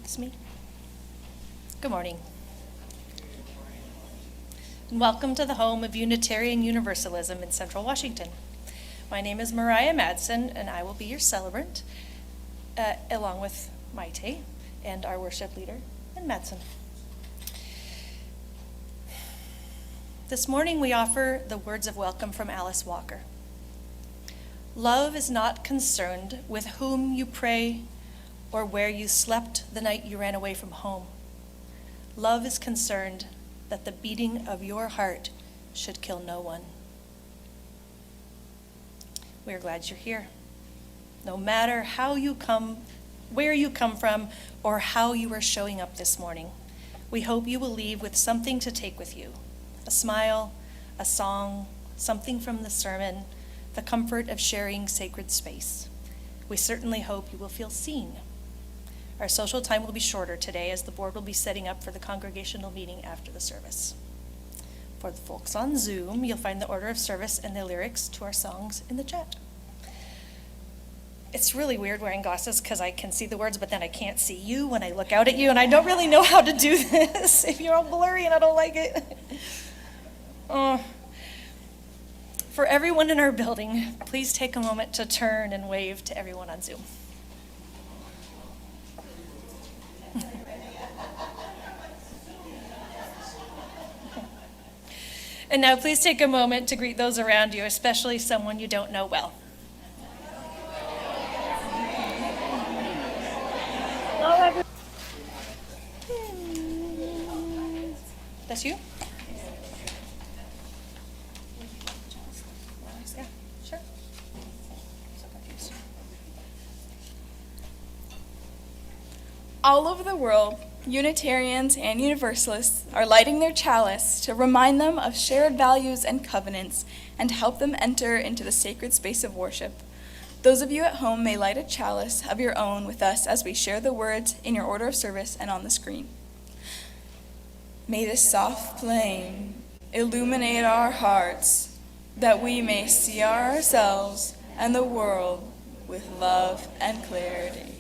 It's me. Good morning. And welcome to the home of Unitarian Universalism in Central Washington. My name is Mariah Madsen, and I will be your celebrant, along with Maite and our worship leader, and Madsen. This morning we offer the words of welcome from Alice Walker. Love is not concerned with whom you pray or where you slept the night you ran away from home. Love is concerned that the beating of your heart should kill no one. We are glad you're here. No matter how you come, where you come from, or how you are showing up this morning, we hope you will leave with something to take with you. A smile, a song, something from the sermon, the comfort of sharing sacred space. We certainly hope you will feel seen. Our social time will be shorter today as the board will be setting up for the congregational meeting after the service. For the folks on Zoom, you'll find the order of service and the lyrics to our songs in the chat. It's really weird wearing glasses because I can see the words, but then I can't see you when I look out at you, and I don't really know how to do this if you're all blurry and I don't like it. For everyone in our building, please take a moment to turn and wave to everyone on Zoom. And now please take a moment to greet those around you, especially someone you don't know well. That's you? Yeah, sure. I'm so confused. All over the world, Unitarians and Universalists are lighting their chalice to remind them of shared values and covenants and help them enter into the sacred space of worship. Those of you at home may light a chalice of your own with us as we share the words in your order of service and on the screen. May this soft flame illuminate our hearts, that we may see ourselves and the world with love and clarity.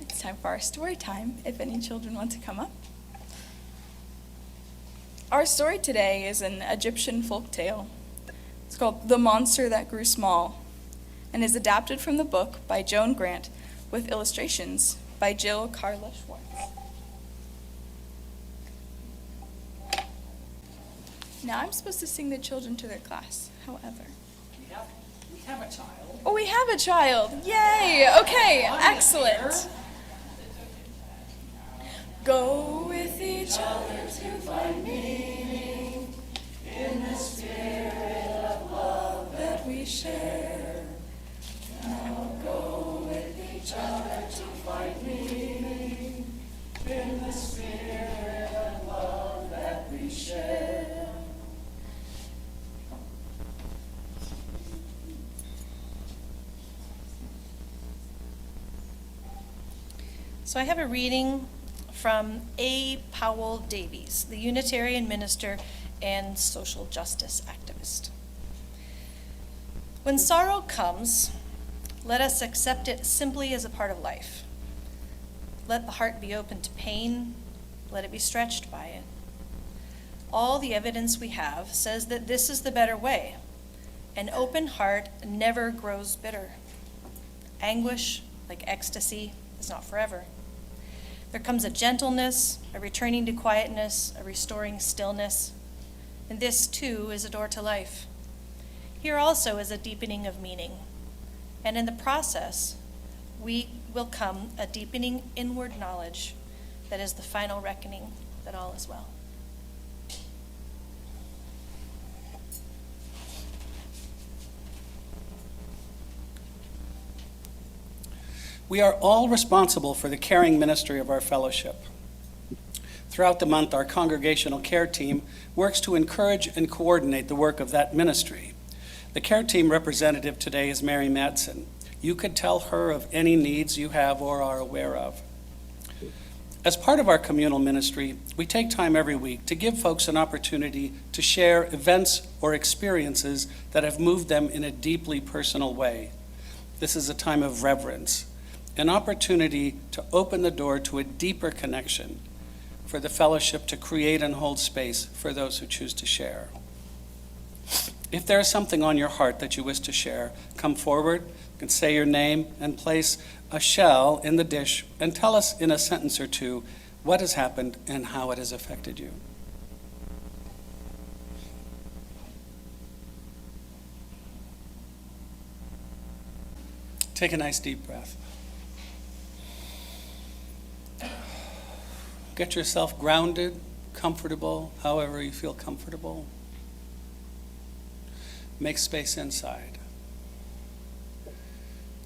It's time for our story time, if any children want to come up. Our story today is an Egyptian folk tale. It's called The Monster That Grew Small, and is adapted from the book by Joan Grant with illustrations by Jill Carla Schwartz. Now I'm supposed to sing the children to their class, however. We have a child. Oh, we have a child. Yay! Okay, excellent. Go with each other to find meaning in the spirit of love that we share. Now go with each other to find meaning in the spirit of love that we share. So I have a reading from A. Powell Davies, the Unitarian minister and social justice activist. When sorrow comes, let us accept it simply as a part of life. Let the heart be open to pain. Let it be stretched by it. All the evidence we have says that this is the better way. An open heart never grows bitter. Anguish, like ecstasy, is not forever. There comes a gentleness, a returning to quietness, a restoring stillness. And this, too, is a door to life. Here also is a deepening of meaning. And in the process, will come a deepening inward knowledge that is the final reckoning that all is well. We are all responsible for the caring ministry of our fellowship. Throughout the month, our congregational care team works to encourage and coordinate the work of that ministry. The care team representative today is Mary Madsen. You could tell her of any needs you have or are aware of. As part of our communal ministry, we take time every week to give folks an opportunity to share events or experiences that have moved them in a deeply personal way. This is a time of reverence. an opportunity to open the door to a deeper connection, for the fellowship to create and hold space for those who choose to share. If there is something on your heart that you wish to share, come forward and say your name and place a shell in the dish and tell us in a sentence or two what has happened and how it has affected you. Take a nice deep breath. Get yourself grounded, comfortable, however you feel comfortable. Make space inside.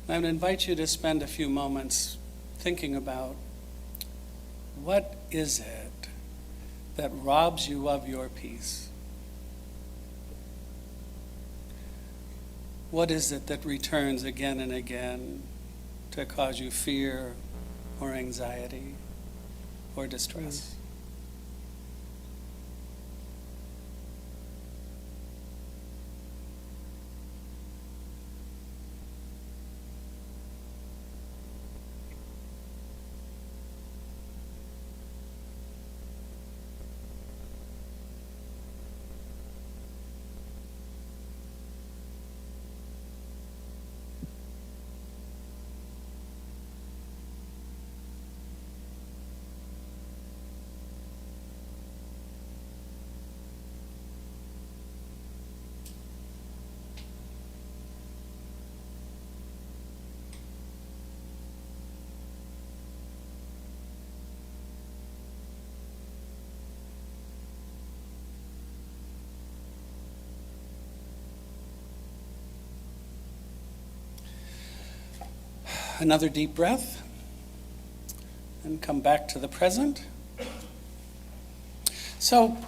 I would invite you to spend a few moments thinking about what is it that robs you of your peace? What is it that returns again and again to cause you fear or anxiety or distress? Another deep breath, and come back to the present. So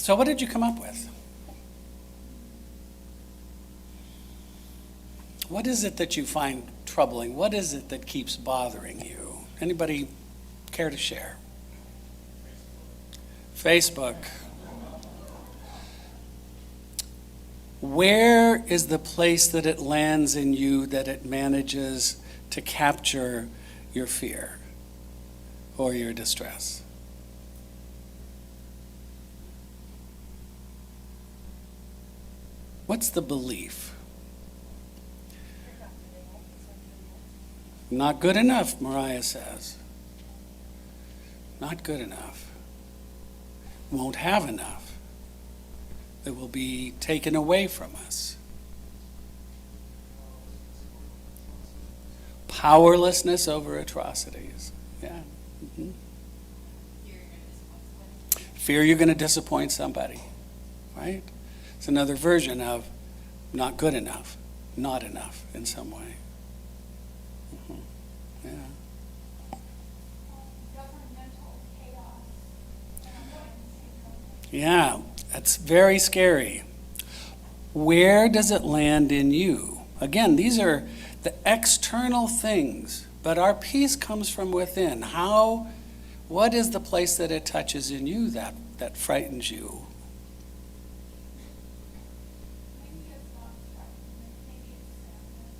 what did you come up with? What is it that you find troubling? What is it that keeps bothering you? Anybody care to share? Facebook. Where is the place that it lands in you that it manages to capture your fear or your distress? What's the belief? Not good enough, Mariah says. Not good enough. Won't have enough. That will be taken away from us. Powerlessness over atrocities. Yeah. Mm-hmm. Fear you're going to disappoint somebody. Right? It's another version of not good enough, not enough in some way. Mm-hmm. Yeah. Yeah. That's very scary. Where does it land in you? Again, these are the external things, but our peace comes from within. What is the place that it touches in you that frightens you?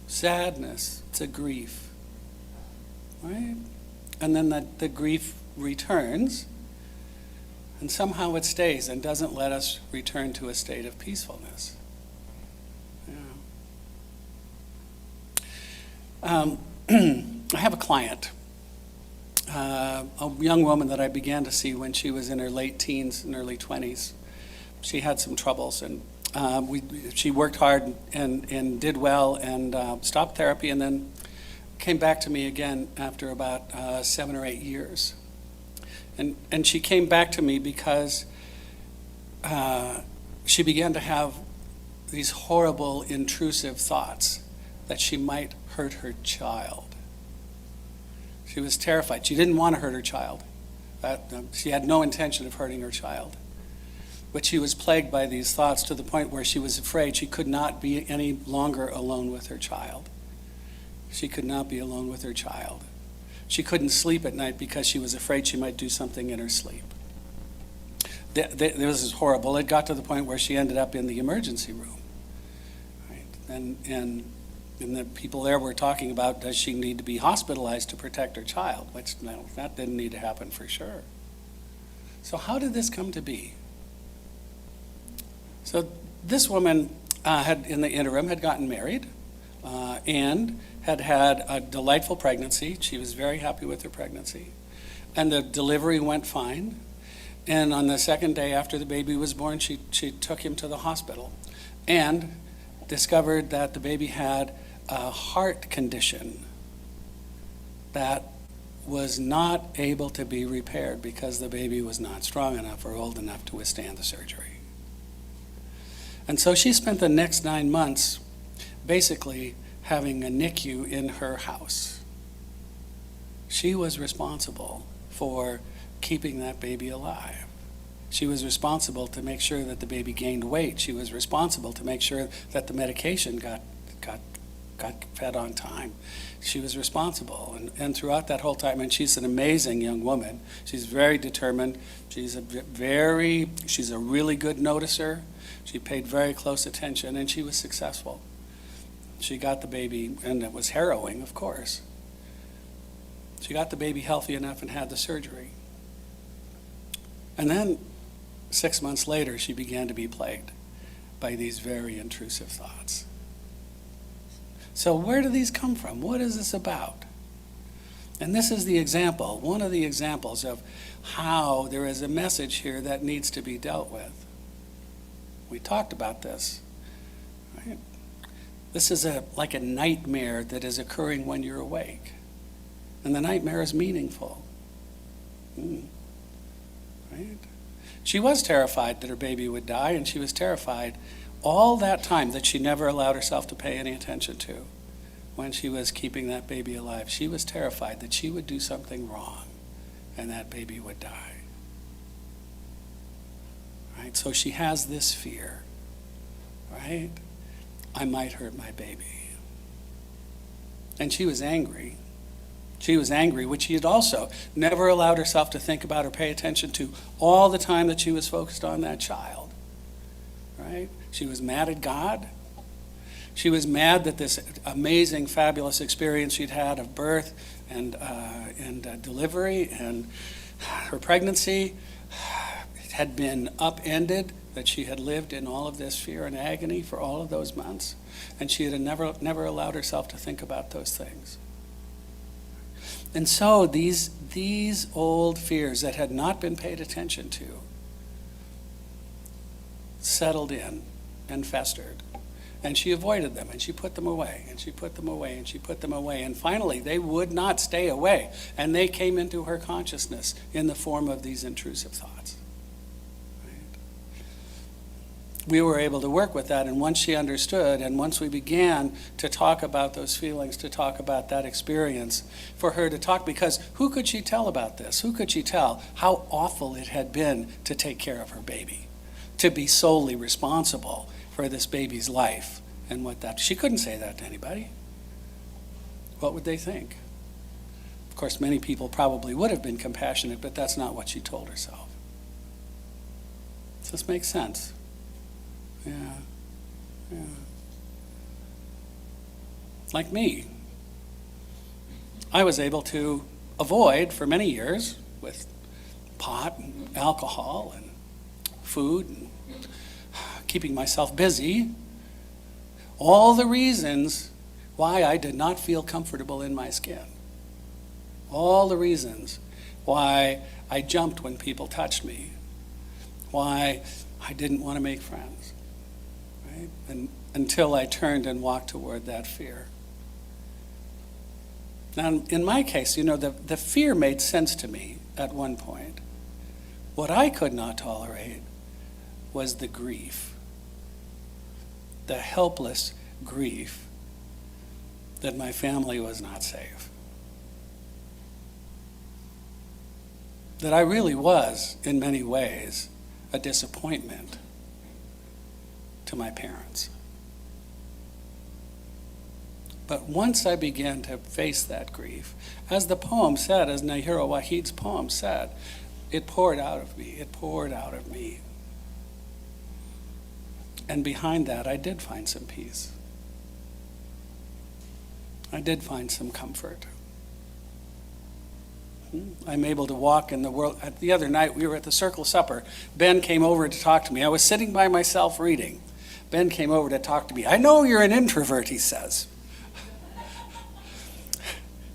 Sadness. It's a grief. Right? And then the grief returns. And somehow it stays and doesn't let us return to a state of peacefulness. Yeah. I have a client, a young woman that I began to see when she was in her late teens and early 20s. She had some troubles, and she worked hard and did well and stopped therapy, and then came back to me again after about 7 or 8 years. And she came back to me because she began to have these horrible, intrusive thoughts that she might hurt her child. She was terrified. She didn't want to hurt her child. She had no intention of hurting her child. But she was plagued by these thoughts to the point where she was afraid she could not be any longer alone with her child. She could not be alone with her child. She couldn't sleep at night because she was afraid she might do something in her sleep. This is horrible. It got to the point where she ended up in the emergency room. Right? And And the people there were talking about, does she need to be hospitalized to protect her child? Which, no, that didn't need to happen for sure. So how did this come to be? So this woman had, in the interim, had gotten married and had had a delightful pregnancy. She was very happy with her pregnancy. And the delivery went fine. And on the second day after the baby was born, she took him to the hospital and discovered that the baby had a heart condition that was not able to be repaired because the baby was not strong enough or old enough to withstand the surgery. And so she spent the next 9 months basically having a NICU in her house. She was responsible for keeping that baby alive. She was responsible to make sure that the baby gained weight. She was responsible to make sure that the medication got fed on time. She was responsible. And throughout that whole time, and she's an amazing young woman. She's very determined. She's a really good noticer. She paid very close attention, and she was successful. She got the baby, and it was harrowing, of course. She got the baby healthy enough and had the surgery. And then 6 months later, she began to be plagued by these very intrusive thoughts. So where do these come from? What is this about? And this is the example, one of the examples of how there is a message here that needs to be dealt with. We talked about this, right? This is like a nightmare that is occurring when you're awake. And the nightmare is meaningful. Right? She was terrified that her baby would die, and she was terrified all that time that she never allowed herself to pay any attention to when she was keeping that baby alive. She was terrified that she would do something wrong and that baby would die. Right? So she has this fear, right? I might hurt my baby. And she was angry. She was angry, which she had also never allowed herself to think about or pay attention to all the time that she was focused on that child. Right? She was mad at God. She was mad that this amazing, fabulous experience she'd had of birth and delivery and her pregnancy had been upended, that she had lived in all of this fear and agony for all of those months. And she had never allowed herself to think about those things. And so these old fears that had not been paid attention to settled in and festered. And she avoided them, and she put them away, and she put them away, and she put them away. And finally, they would not stay away. And they came into her consciousness in the form of these intrusive thoughts. We were able to work with that, and once she understood, and once we began to talk about those feelings, to talk about that experience, for her to talk, because who could she tell about this? Who could she tell how awful it had been to take care of her baby, to be solely responsible for this baby's life, and what that, she couldn't say that to anybody. What would they think? Of course, many people probably would have been compassionate, but that's not what she told herself. Does this make sense? Yeah. Like me, I was able to avoid for many years with pot and alcohol and food and keeping myself busy, all the reasons why I did not feel comfortable in my skin. All the reasons why I jumped when people touched me, why I didn't want to make friends. And until I turned and walked toward that fear. Now, in my case, the fear made sense to me at one point. What I could not tolerate was the grief, the helpless grief that my family was not safe. That I really was, in many ways, a disappointment to my parents. But once I began to face that grief, as the poem said, as Nahira Wahid's poem said, it poured out of me, it poured out of me. And behind that, I did find some peace. I did find some comfort. I'm able to walk in the world. The other night, we were at the Circle Supper. Ben came over to talk to me. I was sitting by myself reading. Ben came over to talk to me. I know you're an introvert, he says.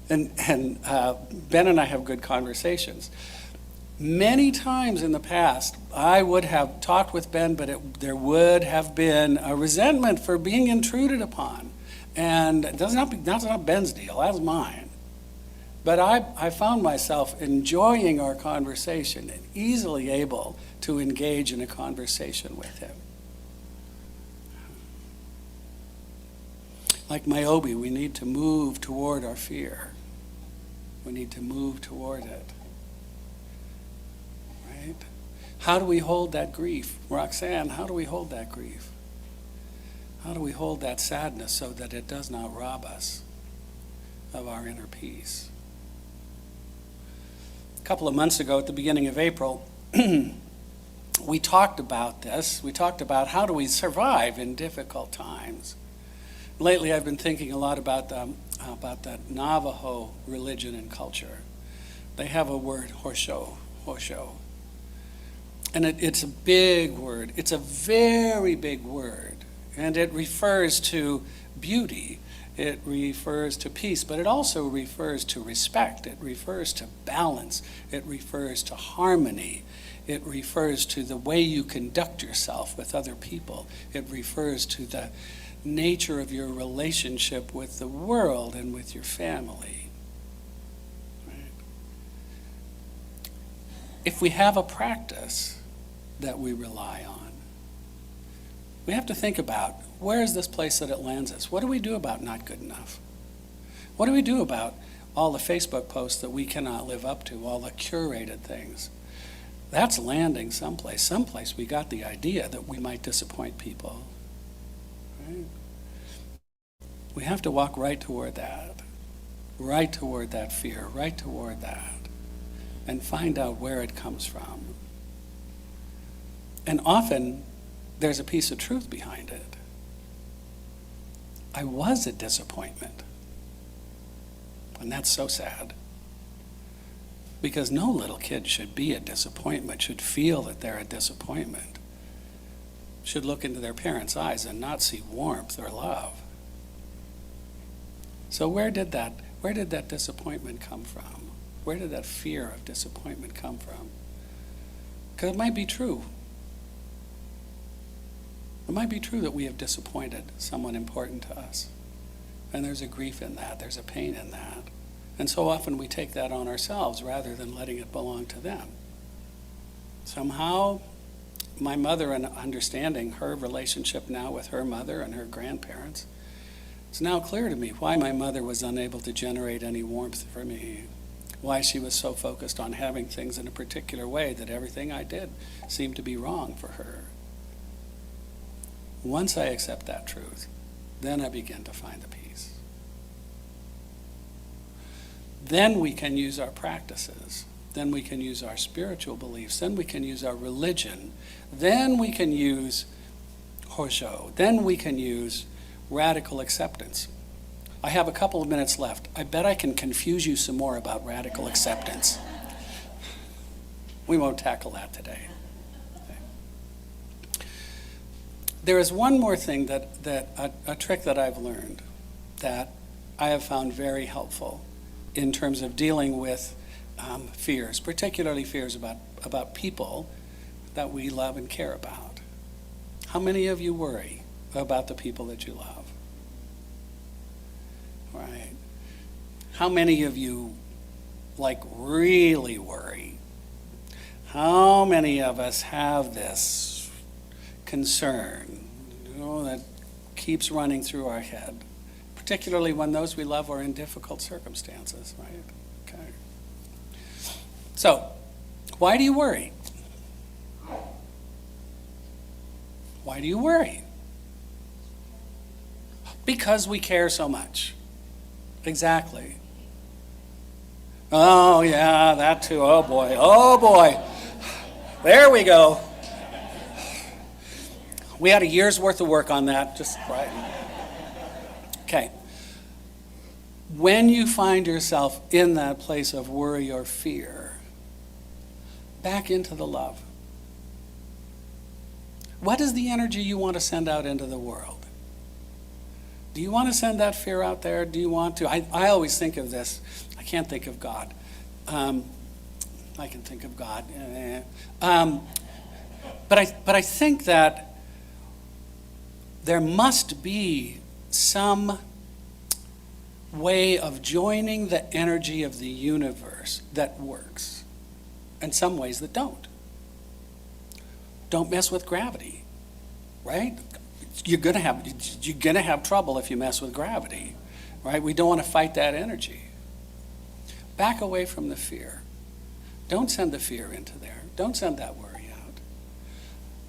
And Ben and I have good conversations. Many times in the past, I would have talked with Ben, but there would have been a resentment for being intruded upon. And that's not Ben's deal, that's mine. But I found myself enjoying our conversation and easily able to engage in a conversation with him. Like Niobe, we need to move toward our fear. We need to move toward it. Right? How do we hold that grief? Roxanne, how do we hold that grief? How do we hold that sadness so that it does not rob us of our inner peace? A couple of months ago, at the beginning of April, we talked about this. We talked about how do we survive in difficult times. Lately, I've been thinking a lot about the Navajo religion and culture. They have a word, hosho. And it's a big word. It's a very big word. And it refers to beauty. It refers to peace, but it also refers to respect. It refers to balance. It refers to harmony. It refers to the way you conduct yourself with other people. It refers to the nature of your relationship with the world and with your family. Right? If we have a practice that we rely on, we have to think about, where is this place that it lands us? What do we do about not good enough? What do we do about all the Facebook posts that we cannot live up to, all the curated things? That's landing someplace. Someplace we got the idea that we might disappoint people. Right? We have to walk right toward that fear, right toward that, and find out where it comes from. And often, there's a piece of truth behind it. I was a disappointment. And that's so sad. Because no little kid should be a disappointment, should feel that they're a disappointment, should look into their parents' eyes and not see warmth or love. So where did that disappointment come from? Where did that fear of disappointment come from? Because it might be true. It might be true that we have disappointed someone important to us. And there's a grief in that, there's a pain in that. And so often we take that on ourselves rather than letting it belong to them. Somehow, my mother, and understanding her relationship now with her mother and her grandparents, it's now clear to me why my mother was unable to generate any warmth for me, why she was so focused on having things in a particular way that everything I did seemed to be wrong for her. Once I accept that truth, then I begin to find the peace. Then we can use our practices. Then we can use our spiritual beliefs. Then we can use our religion. Then we can use hosho. Then we can use radical acceptance. I have a couple of minutes left. I bet I can confuse you some more about radical acceptance. We won't tackle that today. There is one more thing a trick that I've learned that I have found very helpful in terms of dealing with fears, particularly fears about people that we love and care about. How many of you worry about the people that you love? Right. How many of you really worry? How many of us have this concern, that keeps running through our head, particularly when those we love are in difficult circumstances, right? Okay. So, why do you worry? Why do you worry? Because we care so much. Exactly. Oh, yeah, that too. Oh, boy. Oh, boy. There we go. We had a year's worth of work on that, just right. Okay. when you find yourself in that place of worry or fear, back into the love. What is the energy you want to send out into the world? Do you want to send that fear out there? Do you want to? I always think of this. I can't think of God. I can think of God. But I think that there must be some way of joining the energy of the universe that works, and some ways that don't. Don't mess with gravity, right? You're gonna have trouble if you mess with gravity, right? We don't want to fight that energy. Back away from the fear. Don't send the fear into there. Don't send that worry out.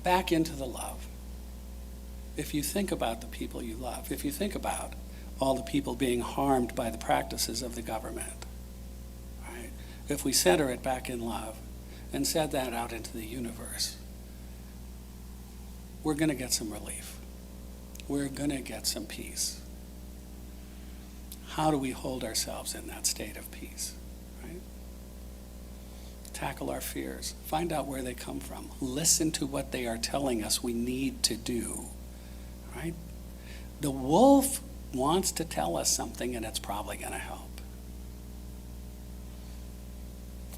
Back into the love. If you think about the people you love, if you think about all the people being harmed by the practices of the government, right? If we center it back in love and send that out into the universe, we're going to get some relief. We're going to get some peace. How do we hold ourselves in that state of peace, right? Tackle our fears. Find out where they come from. Listen to what they are telling us we need to do, right? The wolf wants to tell us something, and it's probably going to help.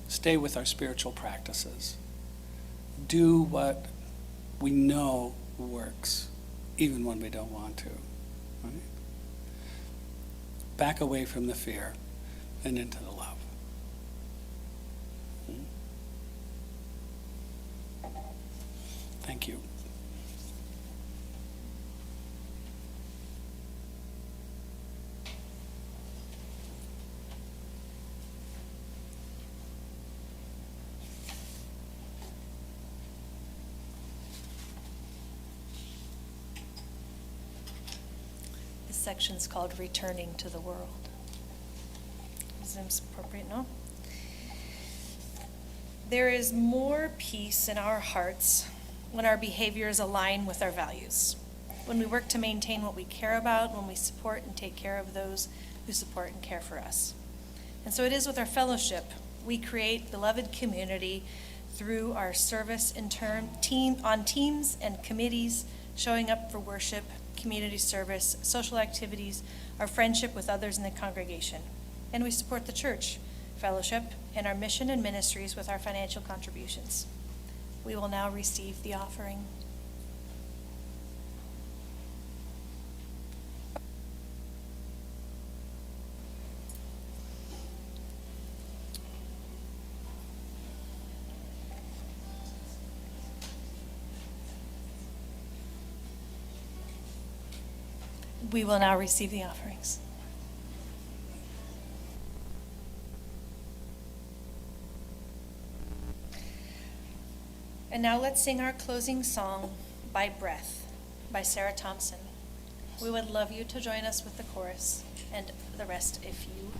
Stay with our spiritual practices. Do what we know works, even when we don't want to. Right? Back away from the fear and into the love. Thank you. This section's called Returning to the World. Seems appropriate, no? There is more peace in our hearts when our behaviors align with our values, when we work to maintain what we care about, when we support and take care of those who support and care for us. And so it is with our fellowship. We create beloved community through our service in on teams and committees, showing up for worship, community service, social activities, our friendship with others in the congregation. And we support the church, fellowship, and our mission and ministries with our financial contributions. We will now receive the offering. We will now receive the offerings. And now let's sing our closing song, By Breath, by Sarah Thompson. We would love you to join us with the chorus and the rest if you.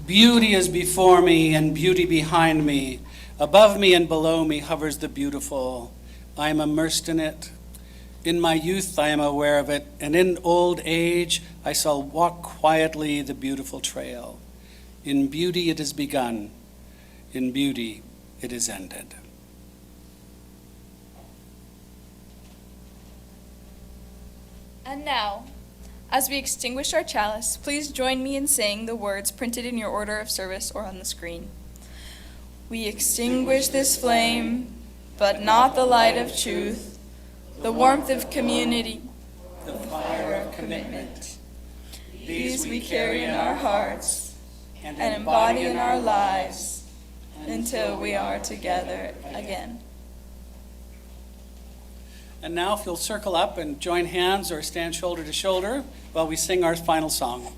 Beauty is before me and beauty behind me. Above me and below me hovers the beautiful. I am immersed in it. In my youth I am aware of it, and in old age I shall walk quietly the beautiful trail. In beauty it is begun. In beauty it is ended. And now, as we extinguish our chalice, please join me in saying the words printed in your order of service or on the screen. We extinguish this flame, but not the light of truth, the warmth of community, The fire of commitment. these we carry in our hearts and embody in our lives until we are together again. And now if you'll circle up and join hands or stand shoulder to shoulder while we sing our final song.